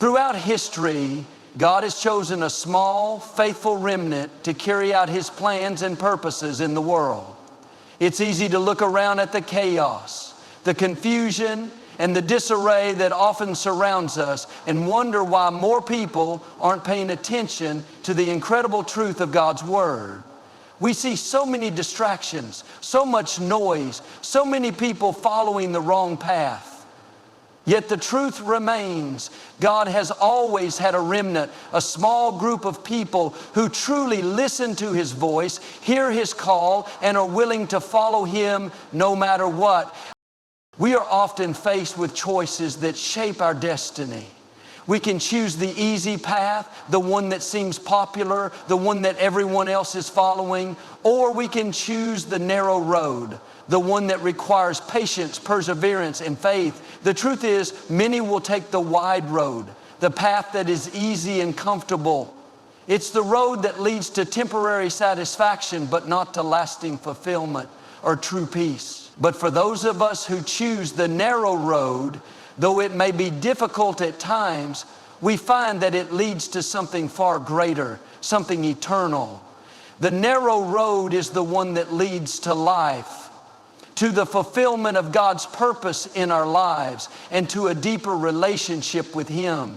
Throughout history, God has chosen a small, faithful remnant to carry out His plans and purposes in the world. It's easy to look around at the chaos, the confusion, and the disarray that often surrounds us and wonder why more people aren't paying attention to the incredible truth of God's Word. We see so many distractions, so much noise, so many people following the wrong path. Yet the truth remains, God has always had a remnant, a small group of people who truly listen to His voice, hear His call, and are willing to follow Him no matter what. We are often faced with choices that shape our destiny. We can choose the easy path, the one that seems popular, the one that everyone else is following, or we can choose the narrow road, the one that requires patience, perseverance, and faith. The truth is, many will take the wide road, the path that is easy and comfortable. It's the road that leads to temporary satisfaction, but not to lasting fulfillment or true peace. But for those of us who choose the narrow road, though it may be difficult at times, we find that it leads to something far greater, something eternal. The narrow road is the one that leads to life, to the fulfillment of God's purpose in our lives, and to a deeper relationship with Him.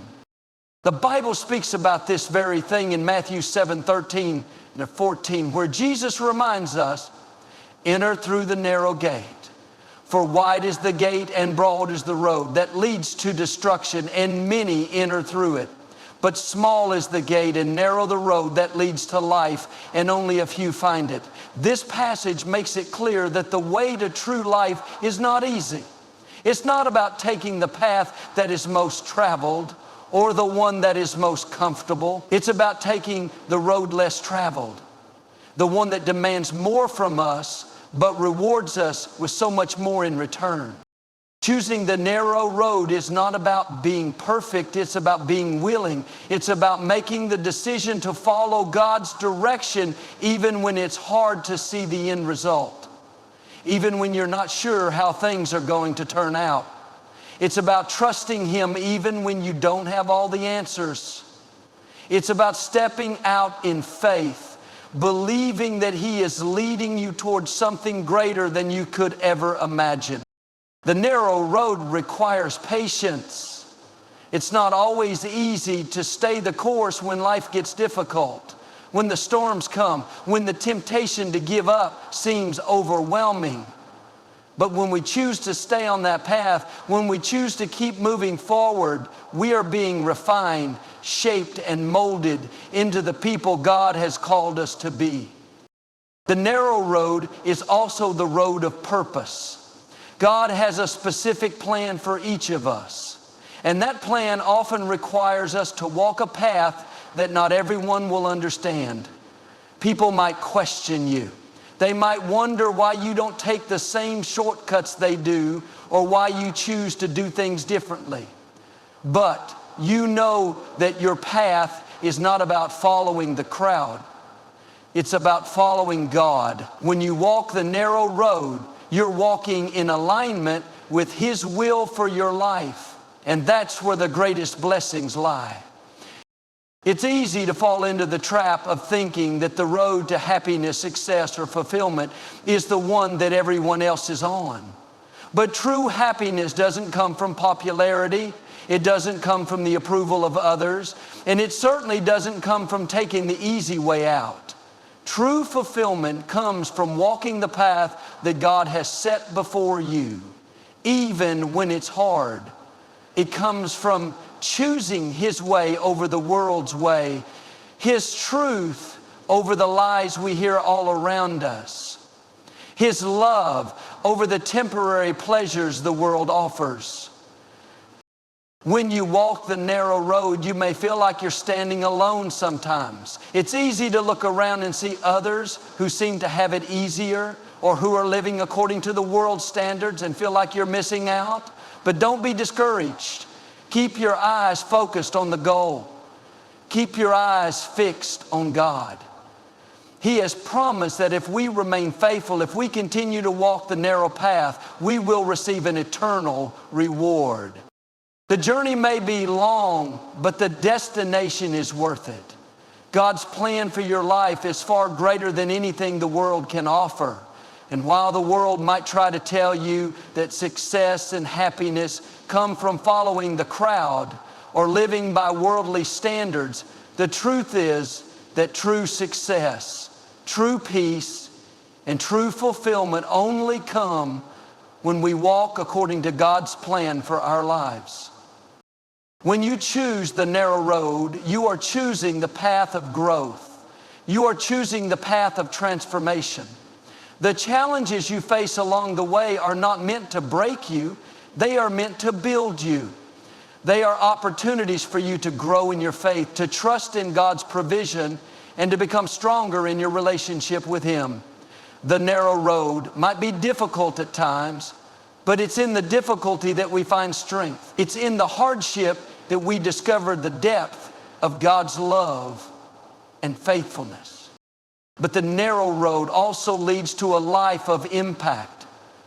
The Bible speaks about this very thing in Matthew 7:13 and 14, where Jesus reminds us, "Enter through the narrow gate. For wide is the gate and broad is the road that leads to destruction, and many enter through it. But small is the gate and narrow the road that leads to life, and only a few find it." This passage makes it clear that the way to true life is not easy. It's not about taking the path that is most traveled or the one that is most comfortable. It's about taking the road less traveled, the one that demands more from us but rewards us with so much more in return. Choosing the narrow road is not about being perfect, it's about being willing. It's about making the decision to follow God's direction even when it's hard to see the end result, even when you're not sure how things are going to turn out. It's about trusting Him even when you don't have all the answers. It's about stepping out in faith, believing that He is leading you towards something greater than you could ever imagine. The narrow road requires patience. It's not always easy to stay the course when life gets difficult, when the storms come, when the temptation to give up seems overwhelming. But when we choose to stay on that path, when we choose to keep moving forward, we are being refined, shaped, and molded into the people God has called us to be. The narrow road is also the road of purpose. God has a specific plan for each of us, and that plan often requires us to walk a path that not everyone will understand. People might question you. They might wonder why you don't take the same shortcuts they do, or why you choose to do things differently. But you know that your path is not about following the crowd. It's about following God. When you walk the narrow road, you're walking in alignment with His will for your life. And that's where the greatest blessings lie. It's easy to fall into the trap of thinking that the road to happiness, success, or fulfillment is the one that everyone else is on. But true happiness doesn't come from popularity. It doesn't come from the approval of others. And it certainly doesn't come from taking the easy way out. True fulfillment comes from walking the path that God has set before you, even when it's hard. It comes from choosing His way over the world's way, His truth over the lies we hear all around us, His love over the temporary pleasures the world offers. When you walk the narrow road, you may feel like you're standing alone sometimes. It's easy to look around and see others who seem to have it easier or who are living according to the world's standards and feel like you're missing out. But don't be discouraged. Keep your eyes focused on the goal. Keep your eyes fixed on God. He has promised that if we remain faithful, if we continue to walk the narrow path, we will receive an eternal reward. The journey may be long, but the destination is worth it. God's plan for your life is far greater than anything the world can offer. And while the world might try to tell you that success and happiness come from following the crowd or living by worldly standards, the truth is that true success, true peace, and true fulfillment only come when we walk according to God's plan for our lives. When you choose the narrow road, you are choosing the path of growth. You are choosing the path of transformation. The challenges you face along the way are not meant to break you. They are meant to build you. They are opportunities for you to grow in your faith, to trust in God's provision, and to become stronger in your relationship with Him. The narrow road might be difficult at times, but it's in the difficulty that we find strength. It's in the hardship that we discover the depth of God's love and faithfulness. But the narrow road also leads to a life of impact.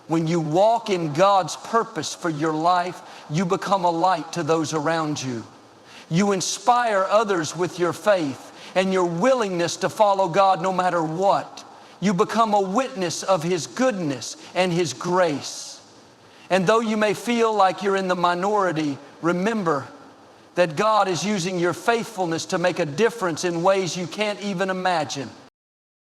When you walk in God's purpose for your life, you become a light to those around you. You inspire others with your faith and your willingness to follow God no matter what. You become a witness of His goodness and His grace. And though you may feel like you're in the minority, remember that God is using your faithfulness to make a difference in ways you can't even imagine.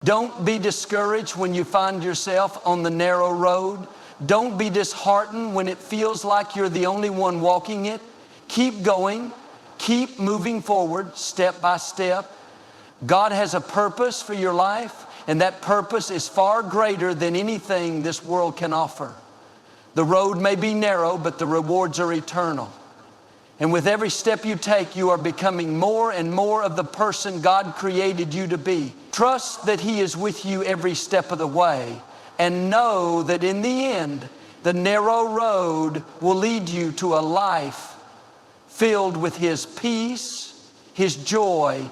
Don't be discouraged when you find yourself on the narrow road. Don't be disheartened when it feels like you're the only one walking it. Keep going. Keep moving forward step by step. God has a purpose for your life, and that purpose is far greater than anything this world can offer. The road may be narrow, but the rewards are eternal. And with every step you take, you are becoming more and more of the person God created you to be. Trust that He is with you every step of the way, and know that in the end, the narrow road will lead you to a life filled with His peace, His joy,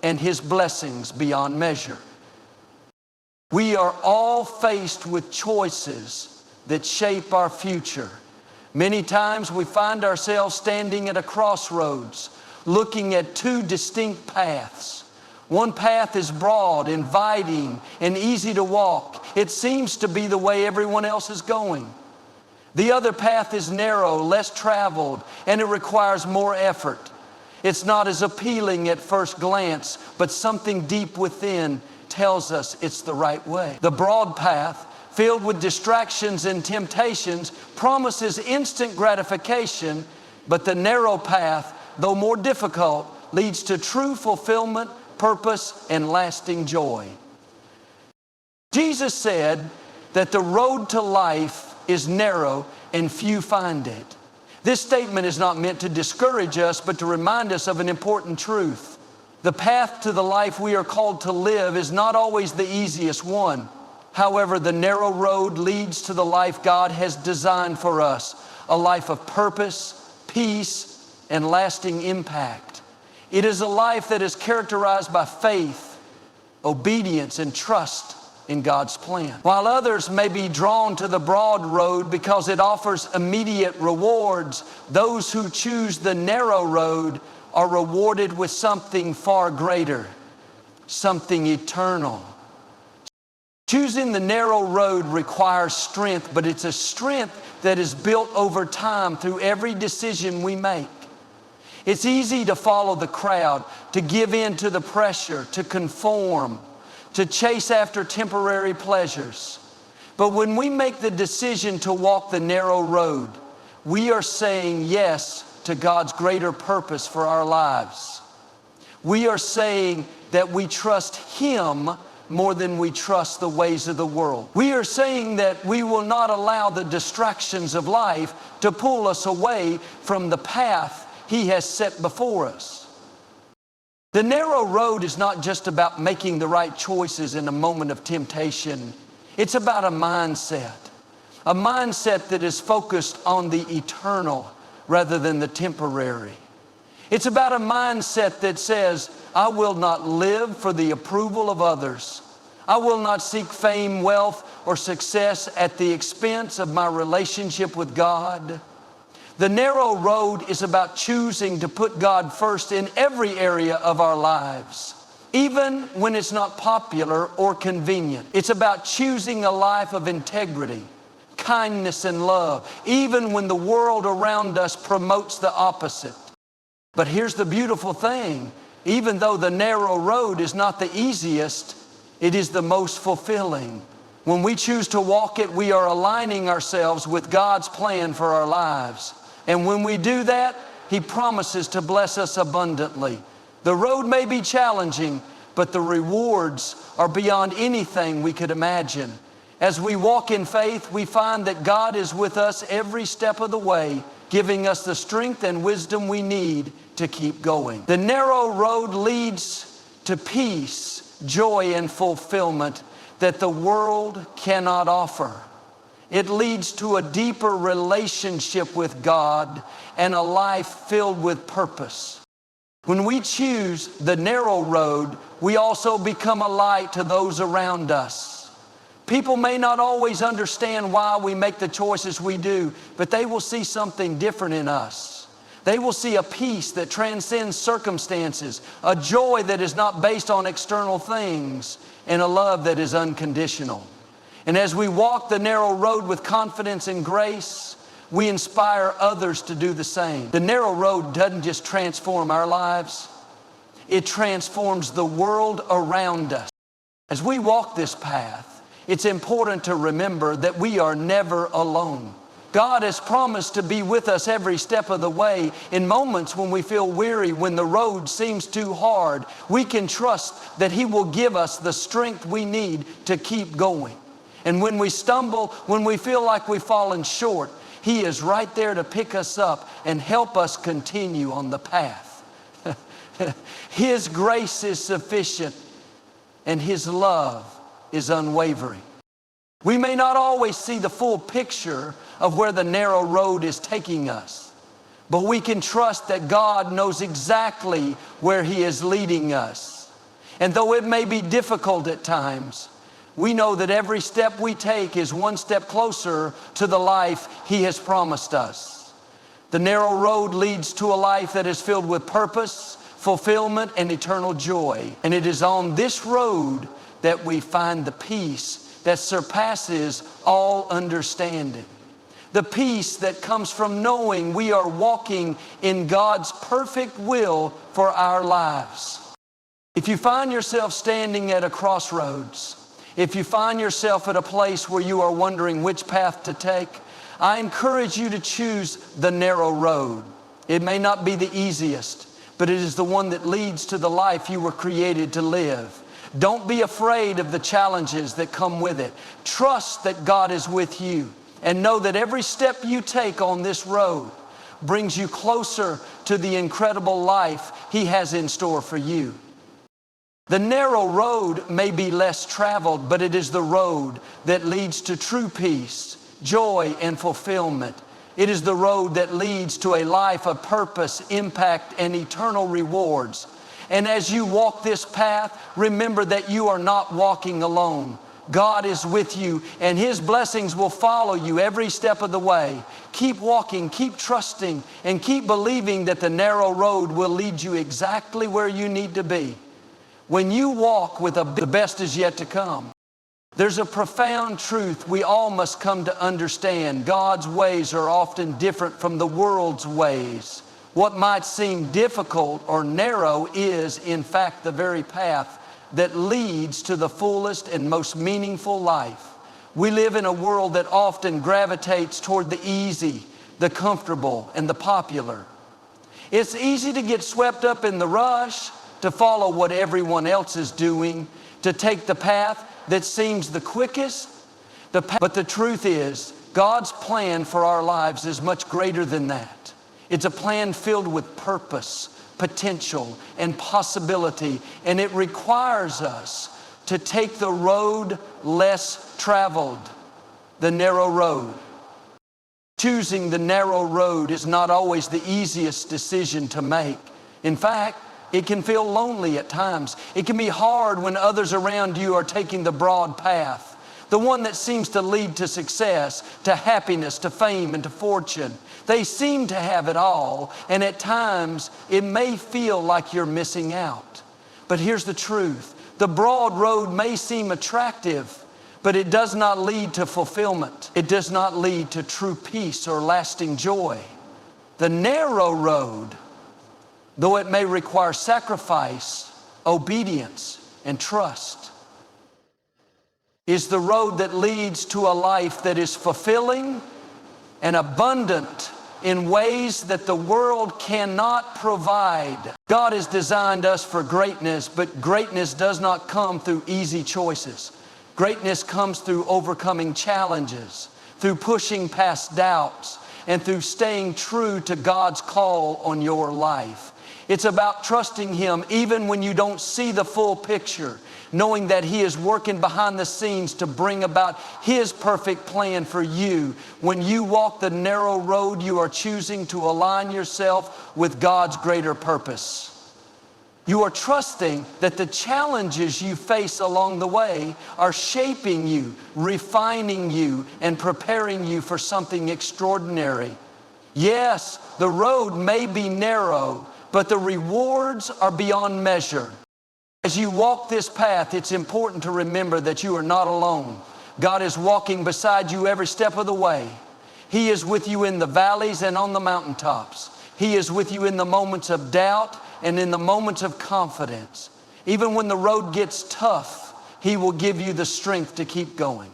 and His blessings beyond measure. We are all faced with choices that shape our future. Many times we find ourselves standing at a crossroads, looking at two distinct paths. One path is broad, inviting, and easy to walk. It seems to be the way everyone else is going. The other path is narrow, less traveled, and it requires more effort. It's not as appealing at first glance, but something deep within tells us it's the right way. The broad path, filled with distractions and temptations, promises instant gratification, but the narrow path, though more difficult, leads to true fulfillment, purpose, and lasting joy. Jesus said that the road to life is narrow and few find it. This statement is not meant to discourage us, but to remind us of an important truth. The path to the life we are called to live is not always the easiest one. However, the narrow road leads to the life God has designed for us, a life of purpose, peace, and lasting impact. It is a life that is characterized by faith, obedience, and trust in God's plan. While others may be drawn to the broad road because it offers immediate rewards, those who choose the narrow road are rewarded with something far greater, something eternal. Choosing the narrow road requires strength, but it's a strength that is built over time through every decision we make. It's easy to follow the crowd, to give in to the pressure, to conform, to chase after temporary pleasures. But when we make the decision to walk the narrow road, we are saying yes to God's greater purpose for our lives. We are saying that we trust Him more than we trust the ways of the world. We are saying that we will not allow the distractions of life to pull us away from the path He has set before us. The narrow road is not just about making the right choices in a moment of temptation. It's about a mindset that is focused on the eternal rather than the temporary. It's about a mindset that says, I will not live for the approval of others. I will not seek fame, wealth, or success at the expense of my relationship with God. The narrow road is about choosing to put God first in every area of our lives, even when it's not popular or convenient. It's about choosing a life of integrity, kindness, and love, even when the world around us promotes the opposite. But here's the beautiful thing. Even though the narrow road is not the easiest, it is the most fulfilling. When we choose to walk it, we are aligning ourselves with God's plan for our lives. And when we do that, He promises to bless us abundantly. The road may be challenging, but the rewards are beyond anything we could imagine. As we walk in faith, we find that God is with us every step of the way, giving us the strength and wisdom we need to keep going. The narrow road leads to peace, joy, and fulfillment that the world cannot offer. It leads to a deeper relationship with God and a life filled with purpose. When we choose the narrow road, we also become a light to those around us. People may not always understand why we make the choices we do, but they will see something different in us. They will see a peace that transcends circumstances, a joy that is not based on external things, and a love that is unconditional. And as we walk the narrow road with confidence and grace, we inspire others to do the same. The narrow road doesn't just transform our lives, it transforms the world around us. As we walk this path, it's important to remember that we are never alone. God has promised to be with us every step of the way. In moments when we feel weary, when the road seems too hard, we can trust that He will give us the strength we need to keep going. And when we stumble, when we feel like we've fallen short, He is right there to pick us up and help us continue on the path. His grace is sufficient and His love is unwavering. We may not always see the full picture of where the narrow road is taking us, but we can trust that God knows exactly where He is leading us. And though it may be difficult at times, we know that every step we take is one step closer to the life He has promised us. The narrow road leads to a life that is filled with purpose, fulfillment, and eternal joy. And it is on this road that we find the peace that surpasses all understanding. The peace that comes from knowing we are walking in God's perfect will for our lives. If you find yourself standing at a crossroads, if you find yourself at a place where you are wondering which path to take, I encourage you to choose the narrow road. It may not be the easiest, but it is the one that leads to the life you were created to live. Don't be afraid of the challenges that come with it. Trust that God is with you, and know that every step you take on this road brings you closer to the incredible life He has in store for you. The narrow road may be less traveled, but it is the road that leads to true peace, joy, and fulfillment. It is the road that leads to a life of purpose, impact, and eternal rewards. And as you walk this path, remember that you are not walking alone. God is with you, and His blessings will follow you every step of the way. Keep walking, keep trusting, and keep believing that the narrow road will lead you exactly where you need to be. When you walk with the best is yet to come, there's a profound truth we all must come to understand. God's ways are often different from the world's ways. What might seem difficult or narrow is, in fact, the very path that leads to the fullest and most meaningful life. We live in a world that often gravitates toward the easy, the comfortable, and the popular. It's easy to get swept up in the rush, to follow what everyone else is doing, to take the path that seems the quickest. But the truth is, God's plan for our lives is much greater than that. It's a plan filled with purpose, potential, and possibility, and it requires us to take the road less traveled, the narrow road. Choosing the narrow road is not always the easiest decision to make. In fact, it can feel lonely at times. It can be hard when others around you are taking the broad path. the one that seems to lead to success, to happiness, to fame, and to fortune. They seem to have it all, and at times it may feel like you're missing out. But here's the truth. The broad road may seem attractive, but it does not lead to fulfillment. It does not lead to true peace or lasting joy. The narrow road, though it may require sacrifice, obedience, and trust, is the road that leads to a life that is fulfilling and abundant in ways that the world cannot provide. God has designed us for greatness, but greatness does not come through easy choices. Greatness comes through overcoming challenges, through pushing past doubts, and through staying true to God's call on your life. It's about trusting Him even when you don't see the full picture, knowing that He is working behind the scenes to bring about His perfect plan for you. When you walk the narrow road, you are choosing to align yourself with God's greater purpose. You are trusting that the challenges you face along the way are shaping you, refining you, and preparing you for something extraordinary. Yes, the road may be narrow, but the rewards are beyond measure. As you walk this path, it's important to remember that you are not alone. God is walking beside you every step of the way. He is with you in the valleys and on the mountaintops. He is with you in the moments of doubt and in the moments of confidence. Even when the road gets tough, He will give you the strength to keep going.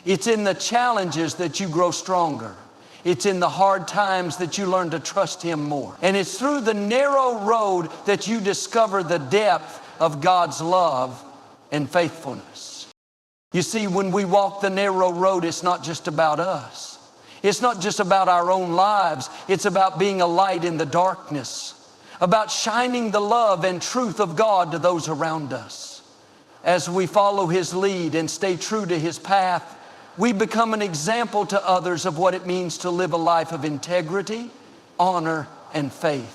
It's in the challenges that you grow stronger. It's in the hard times that you learn to trust Him more. And it's through the narrow road that you discover the depth of God's love and faithfulness. You see, when we walk the narrow road, it's not just about us. It's not just about our own lives. It's about being a light in the darkness, about shining the love and truth of God to those around us. As we follow His lead and stay true to His path, we become an example to others of what it means to live a life of integrity, honor, and faith.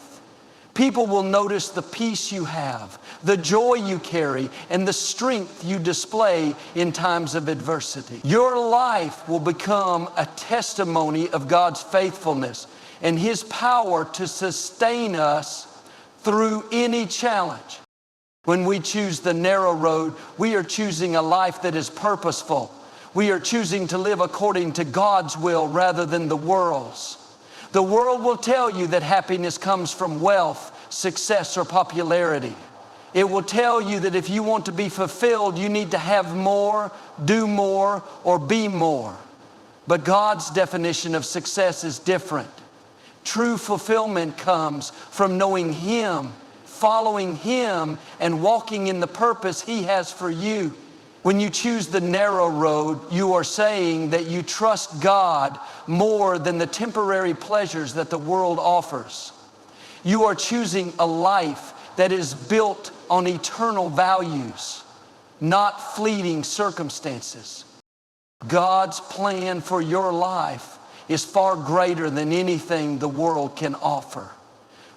People will notice the peace you have, the joy you carry, and the strength you display in times of adversity. Your life will become a testimony of God's faithfulness and His power to sustain us through any challenge. When we choose the narrow road, we are choosing a life that is purposeful. We are choosing to live according to God's will rather than the world's. The world will tell you that happiness comes from wealth, success, or popularity. It will tell you that if you want to be fulfilled, you need to have more, do more, or be more. But God's definition of success is different. True fulfillment comes from knowing Him, following Him, and walking in the purpose He has for you. When you choose the narrow road, you are saying that you trust God more than the temporary pleasures that the world offers. You are choosing a life that is built on eternal values, not fleeting circumstances. God's plan for your life is far greater than anything the world can offer.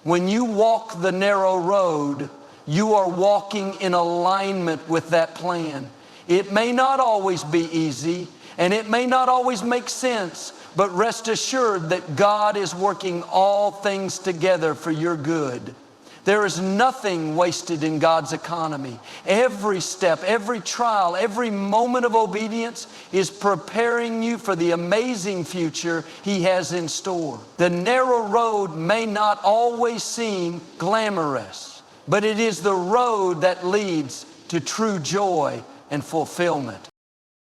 When you walk the narrow road, you are walking in alignment with that plan. It may not always be easy, and it may not always make sense, but rest assured that God is working all things together for your good. There is nothing wasted in God's economy. Every step, every trial, every moment of obedience is preparing you for the amazing future He has in store. The narrow road may not always seem glamorous, but it is the road that leads to true joy and fulfillment.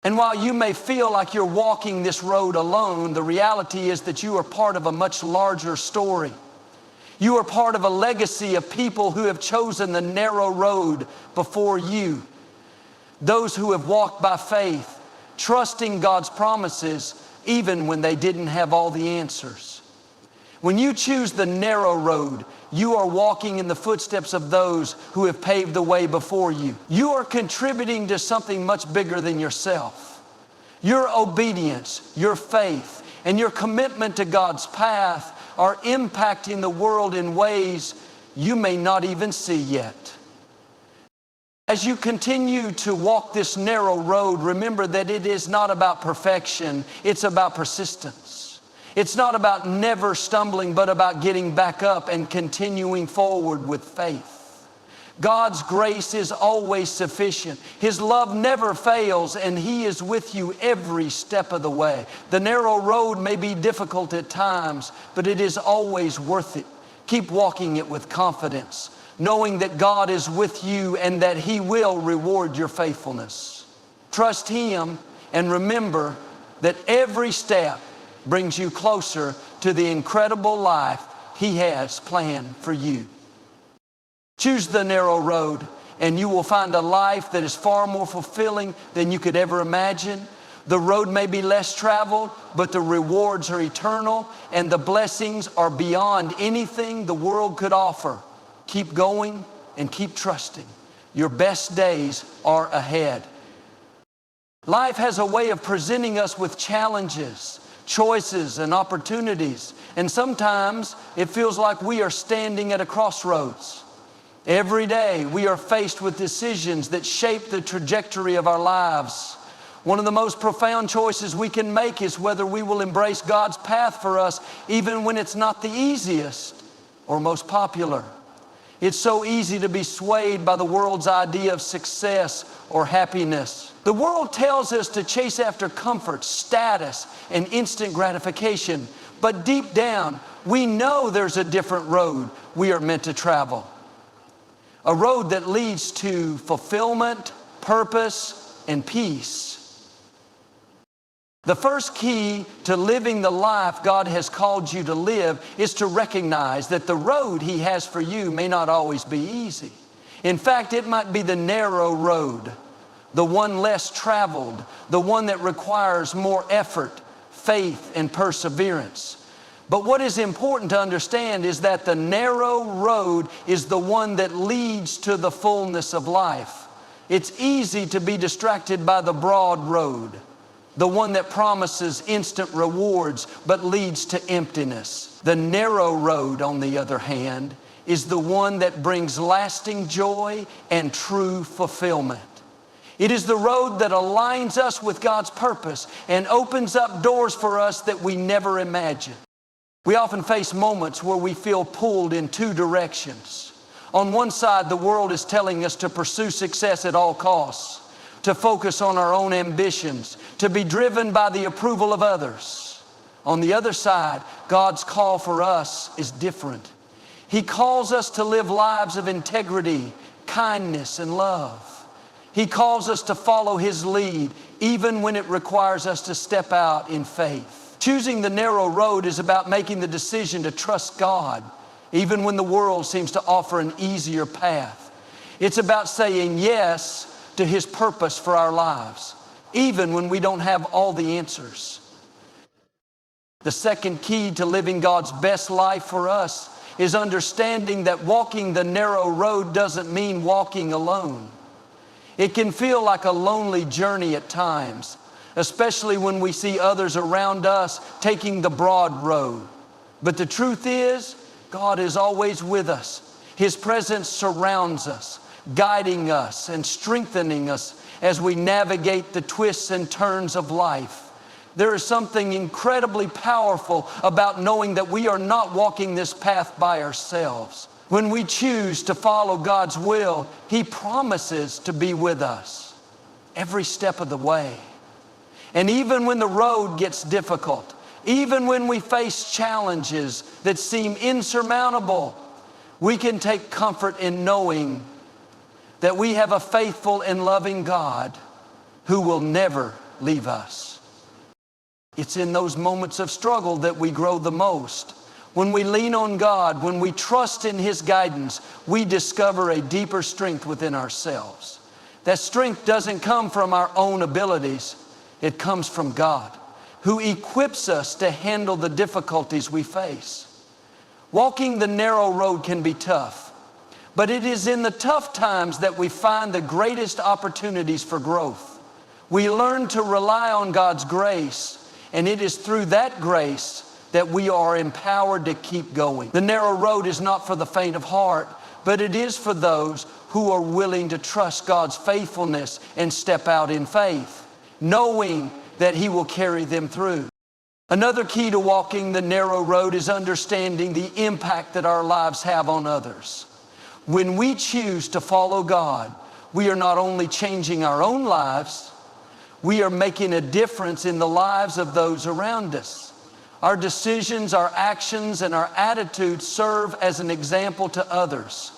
And while you may feel like you're walking this road alone, the reality is that you are part of a much larger story. You are part of a legacy of people who have chosen the narrow road before you. Those who have walked by faith, trusting God's promises even when they didn't have all the answers. When you choose the narrow road, you are walking in the footsteps of those who have paved the way before you. You are contributing to something much bigger than yourself. Your obedience, your faith, and your commitment to God's path are impacting the world in ways you may not even see yet. As you continue to walk this narrow road, remember that it is not about perfection, it's about persistence. It's not about never stumbling, but about getting back up and continuing forward with faith. God's grace is always sufficient. His love never fails, and He is with you every step of the way. The narrow road may be difficult at times, but it is always worth it. Keep walking it with confidence, knowing that God is with you and that He will reward your faithfulness. Trust Him and remember that every step brings you closer to the incredible life He has planned for you. Choose the narrow road, and you will find a life that is far more fulfilling than you could ever imagine. The road may be less traveled, but the rewards are eternal, and the blessings are beyond anything the world could offer. Keep going and keep trusting. Your best days are ahead. Life has a way of presenting us with challenges, choices, and opportunities, and sometimes it feels like we are standing at a crossroads. Every day we are faced with decisions that shape the trajectory of our lives. One of the most profound choices we can make is whether we will embrace God's path for us, even when it's not the easiest or most popular. It's so easy to be swayed by the world's idea of success or happiness. The world tells us to chase after comfort, status, and instant gratification. But deep down, we know there's a different road we are meant to travel. A road that leads to fulfillment, purpose, and peace. The first key to living the life God has called you to live is to recognize that the road He has for you may not always be easy. In fact, it might be the narrow road, the one less traveled, the one that requires more effort, faith, and perseverance. But what is important to understand is that the narrow road is the one that leads to the fullness of life. It's easy to be distracted by the broad road, the one that promises instant rewards but leads to emptiness. The narrow road, on the other hand, is the one that brings lasting joy and true fulfillment. It is the road that aligns us with God's purpose and opens up doors for us that we never imagined. We often face moments where we feel pulled in two directions. On one side, the world is telling us to pursue success at all costs, to focus on our own ambitions, to be driven by the approval of others. On the other side, God's call for us is different. He calls us to live lives of integrity, kindness, and love. He calls us to follow His lead, even when it requires us to step out in faith. Choosing the narrow road is about making the decision to trust God, even when the world seems to offer an easier path. It's about saying yes to His purpose for our lives, even when we don't have all the answers. The second key to living God's best life for us is understanding that walking the narrow road doesn't mean walking alone. It can feel like a lonely journey at times, especially when we see others around us taking the broad road. But the truth is, God is always with us. His presence surrounds us, guiding us and strengthening us as we navigate the twists and turns of life. There is something incredibly powerful about knowing that we are not walking this path by ourselves. When we choose to follow God's will, He promises to be with us every step of the way. And even when the road gets difficult, even when we face challenges that seem insurmountable, we can take comfort in knowing that we have a faithful and loving God who will never leave us. It's in those moments of struggle that we grow the most. When we lean on God, when we trust in His guidance, we discover a deeper strength within ourselves. That strength doesn't come from our own abilities. It comes from God, who equips us to handle the difficulties we face. Walking the narrow road can be tough, but it is in the tough times that we find the greatest opportunities for growth. We learn to rely on God's grace, and it is through that grace that we are empowered to keep going. The narrow road is not for the faint of heart, but it is for those who are willing to trust God's faithfulness and step out in faith, knowing that He will carry them through. Another key to walking the narrow road is understanding the impact that our lives have on others. When we choose to follow God, we are not only changing our own lives, we are making a difference in the lives of those around us. Our decisions, our actions, and our attitudes serve as an example to others.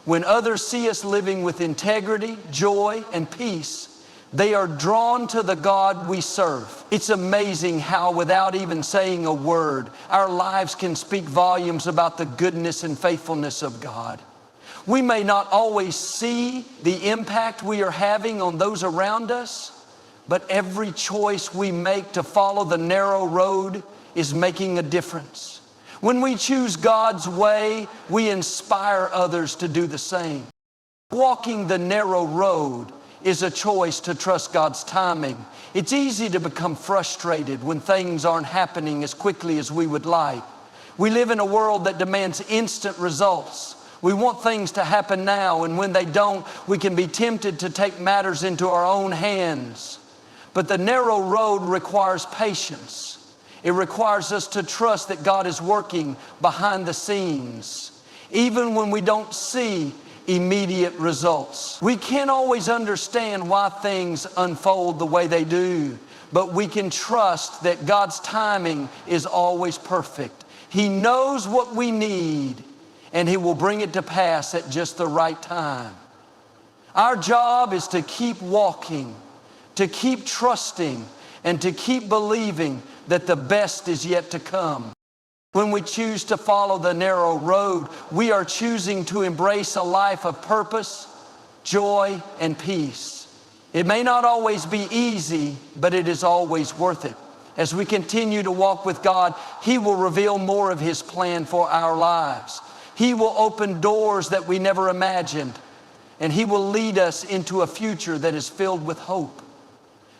When others see us living with integrity, joy, and peace, they are drawn to the God we serve. It's amazing how, without even saying a word, our lives can speak volumes about the goodness and faithfulness of God. We may not always see the impact we are having on those around us, but every choice we make to follow the narrow road is making a difference. When we choose God's way, we inspire others to do the same. Walking the narrow road is a choice to trust God's timing. It's easy to become frustrated when things aren't happening as quickly as we would like. We live in a world that demands instant results. We want things to happen now, and when they don't, we can be tempted to take matters into our own hands. But the narrow road requires patience. It requires us to trust that God is working behind the scenes, even when we don't see immediate results. We can't always understand why things unfold the way they do, but we can trust that God's timing is always perfect. He knows what we need, and He will bring it to pass at just the right time. Our job is to keep walking, to keep trusting, and to keep believing that the best is yet to come. When we choose to follow the narrow road, we are choosing to embrace a life of purpose, joy, and peace. It may not always be easy, but it is always worth it. As we continue to walk with God, He will reveal more of His plan for our lives. He will open doors that we never imagined, and He will lead us into a future that is filled with hope.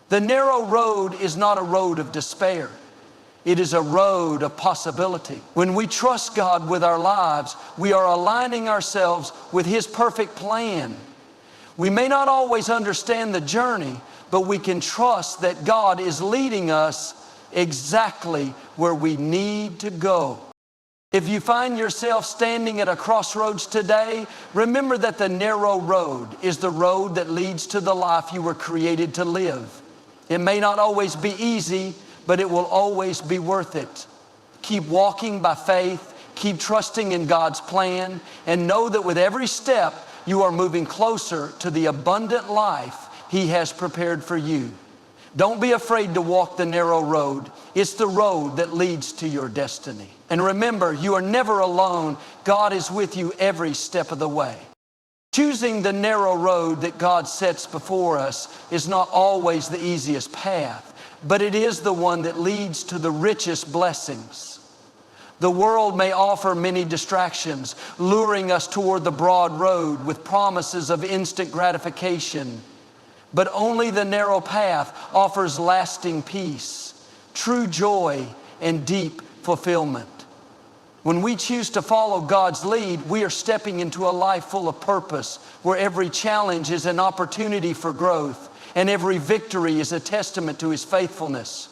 The narrow road is not a road of despair. It is a road of possibility. When we trust God with our lives, we are aligning ourselves with His perfect plan. We may not always understand the journey, but we can trust that God is leading us exactly where we need to go. If you find yourself standing at a crossroads today, remember that the narrow road is the road that leads to the life you were created to live. It may not always be easy, but it will always be worth it. Keep walking by faith, keep trusting in God's plan, and know that with every step, you are moving closer to the abundant life He has prepared for you. Don't be afraid to walk the narrow road. It's the road that leads to your destiny. And remember, you are never alone. God is with you every step of the way. Choosing the narrow road that God sets before us is not always the easiest path, but it is the one that leads to the richest blessings. The world may offer many distractions, luring us toward the broad road with promises of instant gratification. But only the narrow path offers lasting peace, true joy, and deep fulfillment. When we choose to follow God's lead, we are stepping into a life full of purpose, where every challenge is an opportunity for growth, and every victory is a testament to His faithfulness.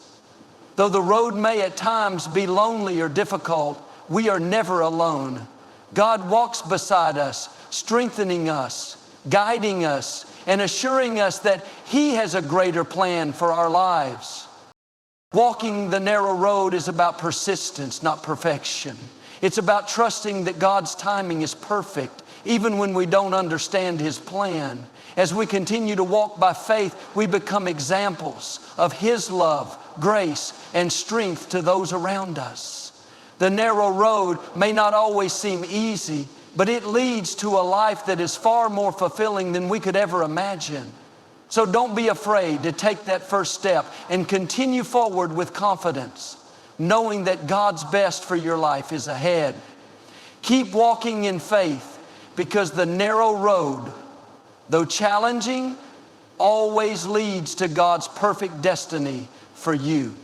Though the road may at times be lonely or difficult, we are never alone. God walks beside us, strengthening us, guiding us, and assuring us that He has a greater plan for our lives. Walking the narrow road is about persistence, not perfection. It's about trusting that God's timing is perfect, even when we don't understand His plan. As we continue to walk by faith, we become examples of His love, grace, and strength to those around us. The narrow road may not always seem easy, but it leads to a life that is far more fulfilling than we could ever imagine. So don't be afraid to take that first step and continue forward with confidence, knowing that God's best for your life is ahead. Keep walking in faith, because the narrow road, though challenging, always leads to God's perfect destiny for you.